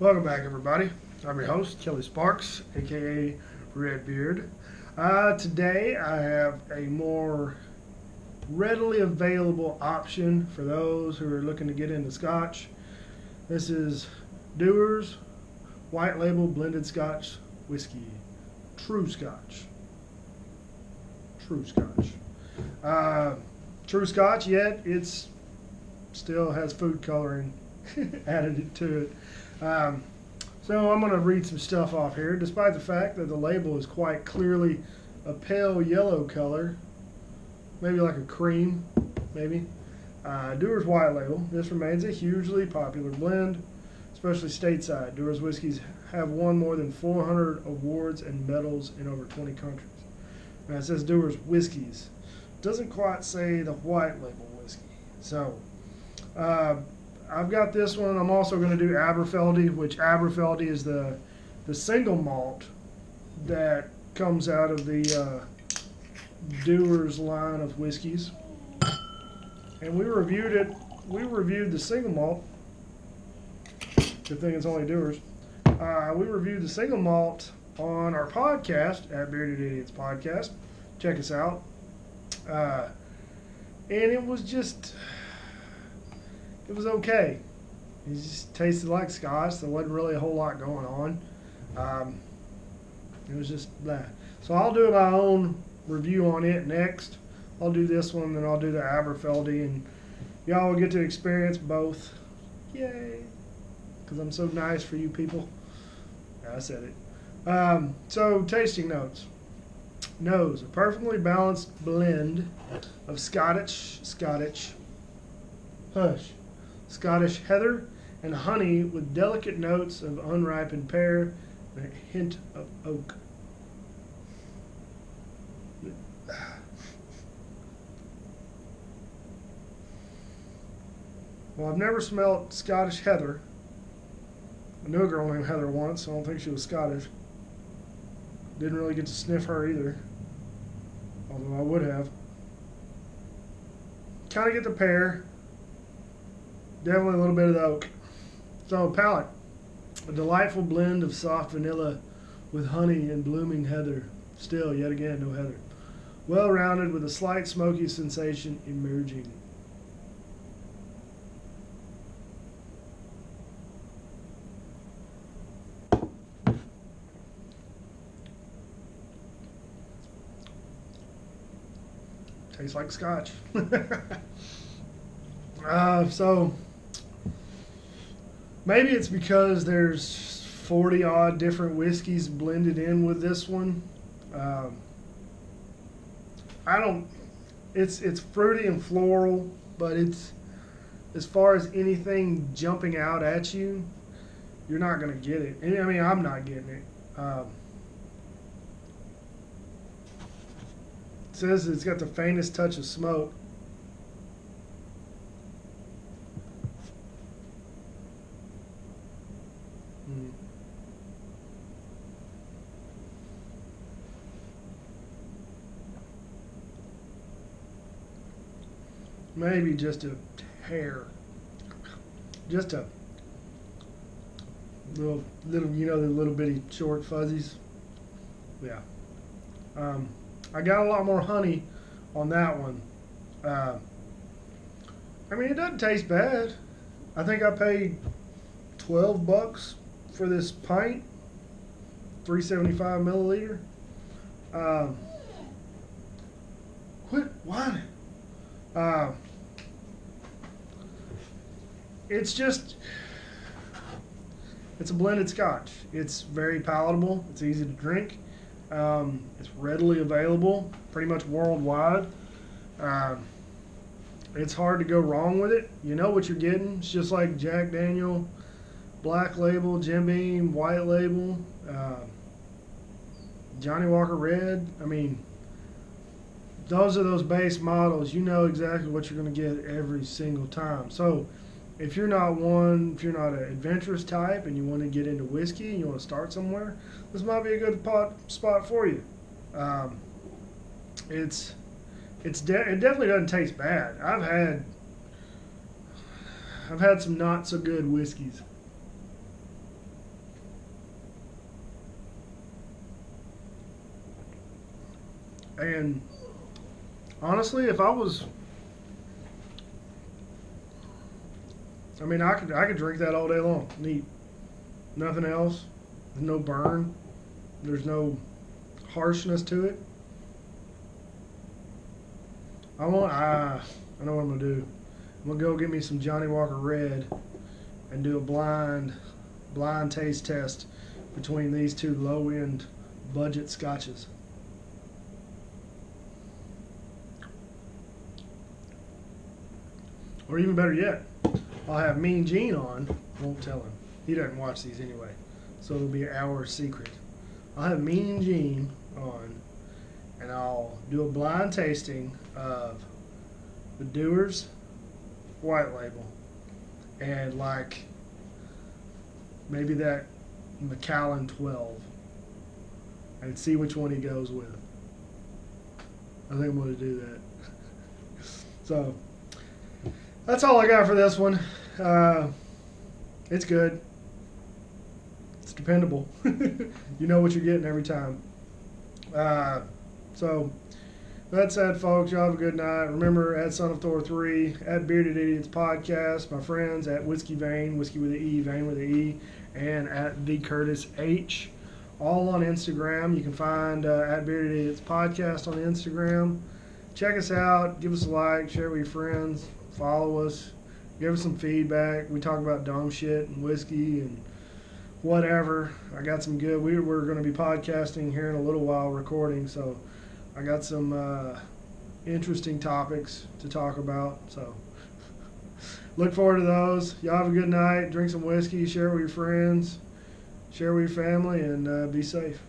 Welcome back, everybody. I'm your host, Kelly Sparks, aka Redbeard. Today I have a more readily available option for those who are looking to get into Scotch. This is Dewar's White Label Blended Scotch Whisky. True Scotch. True Scotch. True Scotch, yet it's still has food coloring added to it. So I'm going to read some stuff off here. Despite the fact that the label is quite clearly a pale yellow color, maybe like a cream, maybe. Dewar's White Label. This remains a hugely popular blend, especially stateside. Dewar's whiskeys have won more than 400 awards and medals in over 20 countries. Now it says Dewar's whiskeys. Doesn't quite say the White Label whiskey. So, I've got this one. I'm also going to do Aberfeldy, which Aberfeldy is the single malt that comes out of the Dewar's line of whiskeys. And we reviewed it. We reviewed the single malt. Good thing it's only Dewar's. We reviewed the single malt on our podcast at Bearded Idiots Podcast. Check us out. And it was just... It was okay. It just tasted like Scotch. There wasn't really a whole lot going on. It was just blah. So I'll do my own review on it next. I'll do this one, then I'll do the Aberfeldy, and y'all will get to experience both. Yay! Because I'm so nice for you people. Yeah, I said it. So tasting notes. Nose, a perfectly balanced blend of Scottish heather and honey with delicate notes of unripened pear and a hint of oak. Well, I've never smelled Scottish heather. I knew a girl named Heather once. I don't think she was Scottish. Didn't really get to sniff her either, although I would have. Kind of get the pear. Definitely a little bit of the oak. So, palate. A delightful blend of soft vanilla with honey and blooming heather. Still, yet again, no heather. Well-rounded with a slight smoky sensation emerging. Tastes like Scotch. So maybe it's because there's 40 odd different whiskeys blended in with this one. It's fruity and floral, but it's, as far as anything jumping out at you, you're not going to get it. I mean, I'm not getting it. It says it's got the faintest touch of smoke. Maybe just a hair. Just a little, you know, the little bitty short fuzzies. Yeah. I got a lot more honey on that one. I mean, it doesn't taste bad. I think I paid $12 for this pint, 375 milliliter. Quit whining. It's a blended Scotch. It's very palatable. It's easy to drink. It's readily available, pretty much worldwide. It's hard to go wrong with it. You know what you're getting. It's just like Jack Daniel, Black Label, Jim Beam, White Label, Johnny Walker Red. I mean, those are those base models. You know exactly what you're going to get every single time. So if you're not an adventurous type and you want to get into whiskey and you want to start somewhere, this might be a good spot for you. It definitely doesn't taste bad. I've had some not so good whiskeys. And honestly, if I was, I mean, I could drink that all day long. Neat. Nothing else. There's no burn. There's no harshness to it. I know what I'm gonna do. I'm gonna go get me some Johnny Walker Red and do a blind taste test between these two low end budget scotches. Or even better yet, I'll have Mean Gene on. Won't tell him. He doesn't watch these anyway, so it'll be our secret. I'll have Mean Gene on, and I'll do a blind tasting of the Dewar's White Label and like maybe that Macallan 12 and see which one he goes with. I think I'm going to do that. So that's all I got for this one. It's good. It's dependable. You know what you're getting every time. So that said, folks, y'all have a good night. Remember, at Son of Thor 3, at Bearded Idiots Podcast, my friends at Whiskey Vein, Whiskey with an E, Vein with an E, and at The Curtis H. All on Instagram. You can find at Bearded Idiots Podcast on Instagram. Check us out. Give us a like. Share with your friends. Follow us. Give us some feedback. We talk about dumb shit and whiskey and whatever. I got some good. We're going to be podcasting here in a little while, recording. So I got some interesting topics to talk about. So look forward to those. Y'all have a good night. Drink some whiskey. Share it with your friends. Share with your family, and be safe.